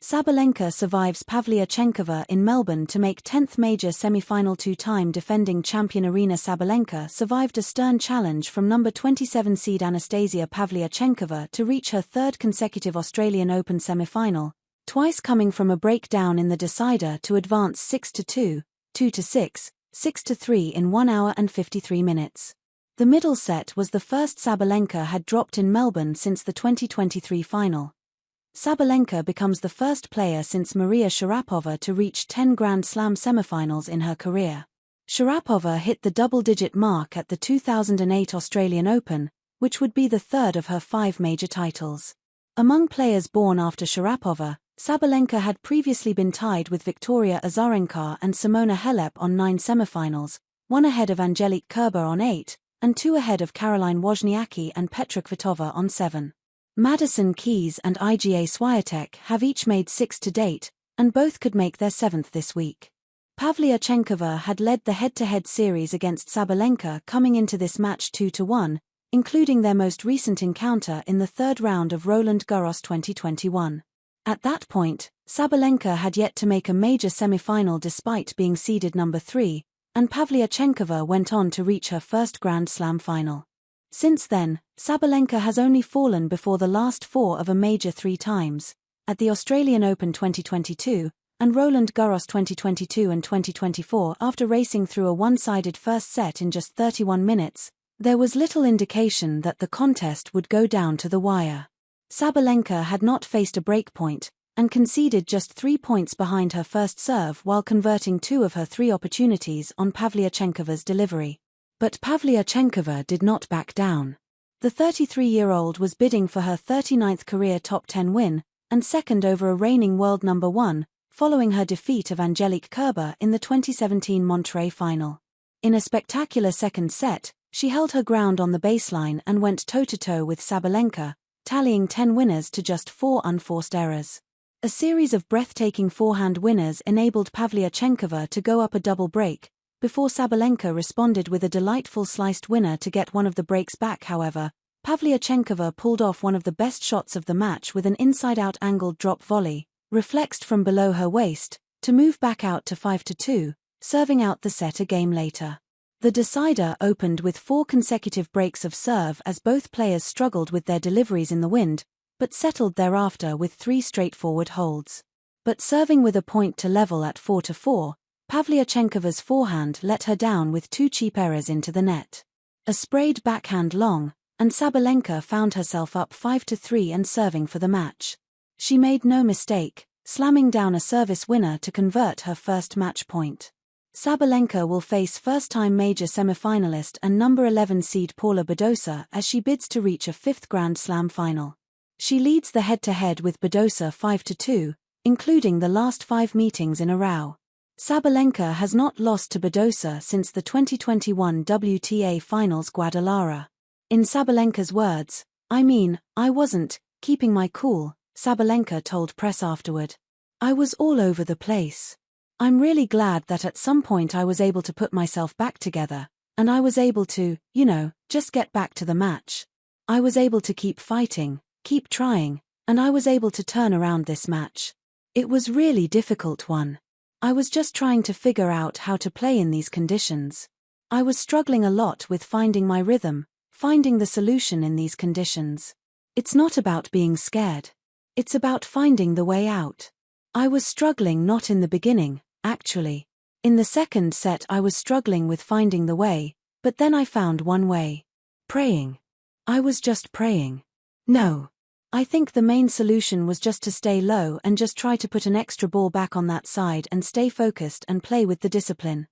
Sabalenka survives Pavlyuchenkova in Melbourne to make 10th major semi-final. Two-time defending champion Aryna Sabalenka survived a stern challenge from number 27 seed Anastasia Pavlyuchenkova to reach her third consecutive Australian Open semi-final, twice coming from a breakdown in the decider to advance 6-2, 2-6, 6-3 in 1 hour and 53 minutes. The middle set was the first Sabalenka had dropped in Melbourne since the 2023 final. Sabalenka becomes the first player since Maria Sharapova to reach 10 Grand Slam semifinals in her career. Sharapova hit the double-digit mark at the 2008 Australian Open, which would be the third of her 5 major titles. Among players born after Sharapova, Sabalenka had previously been tied with Victoria Azarenka and Simona Halep on 9 semifinals, 1 ahead of Angelique Kerber on 8, and 2 ahead of Caroline Wozniacki and Petra Kvitova on 7. Madison Keys and Iga Swiatek have each made 6 to date, and both could make their 7th this week. Pavlyuchenkova had led the head-to-head series against Sabalenka coming into this match 2-1, including their most recent encounter in the third round of Roland Garros 2021. At that point, Sabalenka had yet to make a major semi-final despite being seeded number 3, and Pavlyuchenkova went on to reach her first Grand Slam final. Since then, Sabalenka has only fallen before the last 4 of a major 3 times, at the Australian Open 2022, and Roland Garros 2022 and 2024. After racing through a one-sided first set in just 31 minutes, there was little indication that the contest would go down to the wire. Sabalenka had not faced a breakpoint, and conceded just 3 points behind her first serve while converting 2 of her 3 opportunities on Pavlyuchenkova's delivery. But Pavlyuchenkova did not back down. The 33-year-old was bidding for her 39th career top 10 win, and second over a reigning world number 1, following her defeat of Angelique Kerber in the 2017 Monterrey final. In a spectacular second set, she held her ground on the baseline and went toe-to-toe with Sabalenka, tallying 10 winners to just 4 unforced errors. A series of breathtaking forehand winners enabled Pavlyuchenkova to go up a double break, before Sabalenka responded with a delightful sliced winner to get one of the breaks back. However, Pavlyuchenkova pulled off one of the best shots of the match with an inside-out angled drop volley, reflexed from below her waist, to move back out to 5-2, serving out the set a game later. The decider opened with 4 consecutive breaks of serve as both players struggled with their deliveries in the wind, but settled thereafter with 3 straightforward holds. But serving with a point to level at 4-4, Pavlyuchenkova's forehand let her down with 2 cheap errors into the net. A sprayed backhand long, and Sabalenka found herself up 5-3 and serving for the match. She made no mistake, slamming down a service winner to convert her first match point. Sabalenka will face first-time major semifinalist and number 11 seed Paula Badosa as she bids to reach a 5th Grand Slam final. She leads the head-to-head with Badosa 5-2, including the last 5 meetings in a row. Sabalenka has not lost to Badosa since the 2021 WTA Finals Guadalajara. In Sabalenka's words, I wasn't keeping my cool," Sabalenka told press afterward. "I was all over the place. I'm really glad that at some point I was able to put myself back together, and I was able to, just get back to the match. I was able to keep fighting, keep trying, and I was able to turn around this match. It was really difficult one. I was just trying to figure out how to play in these conditions. I was struggling a lot with finding my rhythm, finding the solution in these conditions. It's not about being scared. It's about finding the way out. I was struggling not in the beginning, actually. In the second set I was struggling with finding the way, but then I found one way. Praying. I was just praying. No. I think the main solution was just to stay low and just try to put an extra ball back on that side and stay focused and play with the discipline.